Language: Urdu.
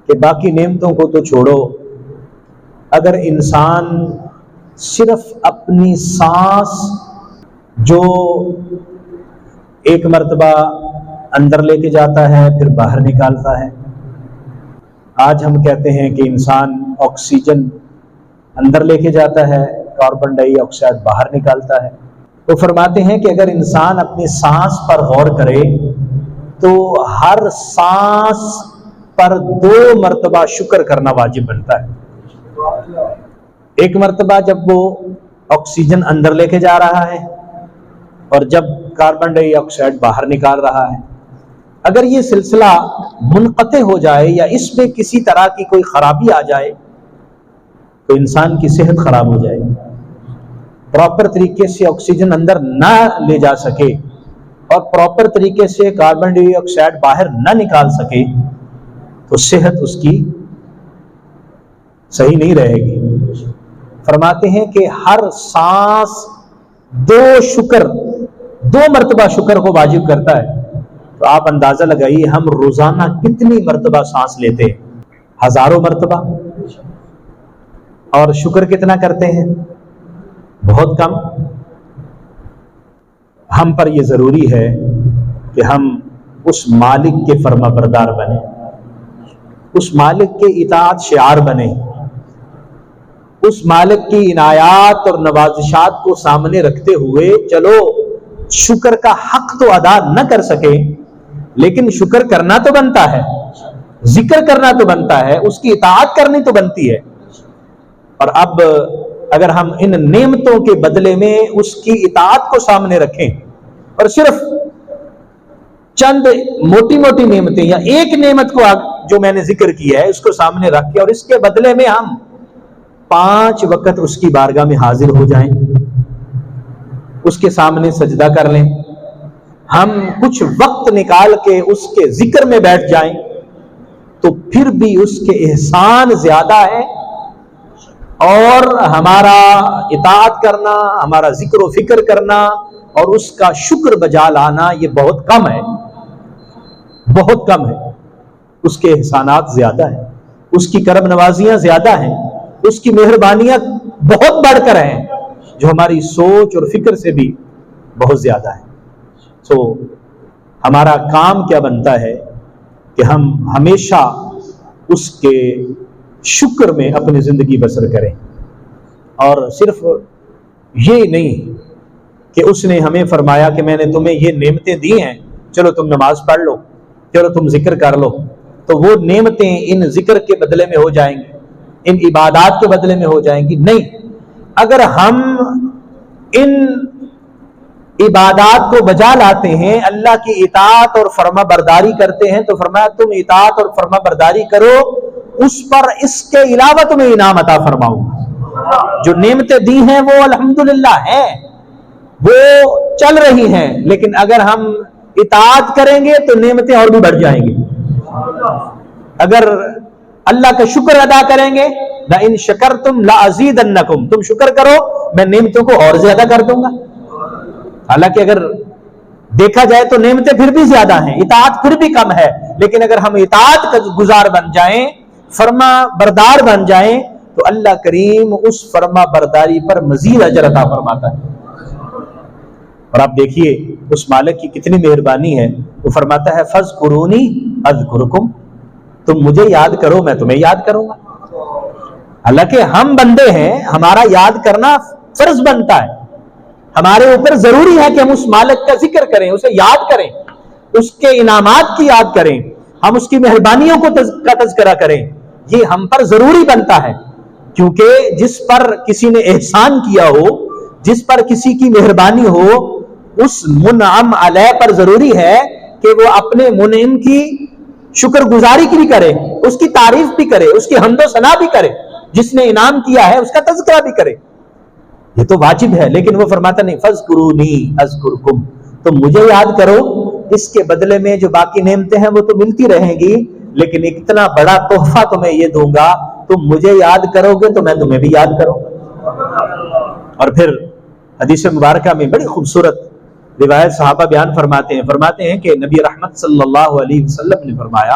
کہ باقی نعمتوں کو تو چھوڑو، اگر انسان صرف اپنی سانس جو ایک مرتبہ اندر لے کے جاتا ہے پھر باہر نکالتا ہے، آج ہم کہتے ہیں کہ انسان آکسیجن اندر لے کے جاتا ہے، کاربن ڈائی آکسائڈ باہر نکالتا ہے، وہ فرماتے ہیں کہ اگر انسان اپنی سانس پر غور کرے تو ہر سانس پر 2 مرتبہ شکر کرنا واجب بنتا ہے۔ ایک مرتبہ جب وہ آکسیجن اندر لے کے جا رہا ہے اور جب کاربن ڈائی آکسائڈ باہر نکال رہا ہے، اگر یہ سلسلہ منقطع ہو جائے یا اس میں کسی طرح کی کوئی خرابی آ جائے تو انسان کی صحت خراب ہو جائے، پراپر طریقے سے آکسیجن اندر نہ لے جا سکے اور پراپر طریقے سے کاربن ڈائی آکسائڈ باہر نہ نکال سکے تو صحت اس کی صحیح نہیں رہے گی۔ فرماتے ہیں کہ ہر سانس 2 مرتبہ شکر کو واجب کرتا ہے، تو آپ اندازہ لگائیے ہم روزانہ کتنی مرتبہ سانس لیتے ہیں؟ ہزاروں مرتبہ، اور شکر کتنا کرتے ہیں؟ بہت کم۔ ہم پر یہ ضروری ہے کہ ہم اس مالک کے فرما بردار بنیں، اس مالک کے اطاعت شعار بنیں، اس مالک کی عنایات اور نوازشات کو سامنے رکھتے ہوئے چلو شکر کا حق تو ادا نہ کر سکے لیکن شکر کرنا تو بنتا ہے، ذکر کرنا تو بنتا ہے، اس کی اطاعت کرنی تو بنتی ہے۔ اور اب اگر ہم ان نعمتوں کے بدلے میں اس کی اطاعت کو سامنے رکھیں اور صرف چند موٹی موٹی نعمتیں یا ایک نعمت کو جو میں نے ذکر کیا ہے اس کو سامنے رکھ کے اور اس کے بدلے میں ہم 5 وقت اس کی بارگاہ میں حاضر ہو جائیں، اس کے سامنے سجدہ کر لیں، ہم کچھ وقت نکال کے اس کے ذکر میں بیٹھ جائیں تو پھر بھی اس کے احسان زیادہ ہے اور ہمارا اطاعت کرنا، ہمارا ذکر و فکر کرنا اور اس کا شکر بجا لانا یہ بہت کم ہے، بہت کم ہے۔ اس کے احسانات زیادہ ہیں، اس کی کرم نوازیاں زیادہ ہیں، اس کی مہربانیاں بہت بڑھ کر ہیں جو ہماری سوچ اور فکر سے بھی بہت زیادہ ہے۔ تو ہمارا کام کیا بنتا ہے کہ ہم ہمیشہ اس کے شکر میں اپنی زندگی بسر کریں، اور صرف یہ نہیں کہ اس نے ہمیں فرمایا کہ میں نے تمہیں یہ نعمتیں دی ہیں، چلو تم نماز پڑھ لو، چلو تم ذکر کر لو، تو وہ نعمتیں ان ذکر کے بدلے میں ہو جائیں گی، ان عبادات کے بدلے میں ہو جائیں گی؟ نہیں، اگر ہم ان عبادات کو بجا لاتے ہیں، اللہ کی اطاعت اور فرما برداری کرتے ہیں، تو فرمایا تم اطاعت اور فرما برداری کرو، اس پر اس کے علاوہ تمہیں انعام عطا فرماؤں گا۔ جو نعمتیں دی ہیں وہ الحمدللہ ہیں، وہ چل رہی ہیں، لیکن اگر ہم اطاعت کریں گے تو نعمتیں اور بھی بڑھ جائیں گی۔ اگر اللہ کا شکر ادا کریں گے، لَإِن شَكَرْتُمْ لَأَزِيدَنَّكُمْ، تم شکر کرو میں نعمتوں کو اور زیادہ کر دوں گا۔ حالانکہ اگر دیکھا جائے تو نعمتیں پھر بھی زیادہ ہیں، اطاعت پھر بھی کم ہے، لیکن اگر ہم اطاعت کا گزار بن جائیں، فرما بردار بن جائیں، تو اللہ کریم اس فرما برداری پر مزید اجر عطا فرماتا ہے۔ اور آپ دیکھیے اس مالک کی کتنی مہربانی ہے، وہ فرماتا ہے فَاذْكُرُونِي أَذْكُرْكُمْ، تم مجھے یاد کرو میں تمہیں یاد کروں گا۔ حالانکہ ہم بندے ہیں، ہمارا یاد کرنا فرض بنتا ہے، ہمارے اوپر ضروری ہے کہ ہم اس مالک کا ذکر کریں، اسے یاد کریں، اس کے انعامات کی یاد کریں، ہم اس کی مہربانیوں کا تذکرہ کریں، یہ ہم پر ضروری بنتا ہے، کیونکہ جس پر کسی نے احسان کیا ہو، جس پر کسی کی مہربانی ہو، اس منعم علیہ پر ضروری ہے کہ وہ اپنے منعم کی شکر گزاری کی بھی کرے، اس کی تعریف بھی کرے، اس کی حمد و ثنا بھی کرے، جس نے انعام کیا ہے اس کا تذکرہ بھی کرے، یہ تو واجب ہے۔ لیکن وہ فرماتا نہیں فَاذْكُرُونِي أَذْكُرْكُمْ، تم مجھے یاد کرو، اس کے بدلے میں جو باقی نعمتیں ہیں وہ تو ملتی رہیں گی، لیکن ایک اتنا بڑا تحفہ تمہیں یہ دوں گا، تم مجھے یاد کرو گے تو میں تمہیں بھی یاد کروں گا۔ اور پھر حدیث مبارکہ میں بڑی خوبصورت روایت صحابہ بیان فرماتے ہیں کہ نبی رحمت صلی اللہ علیہ وسلم نے فرمایا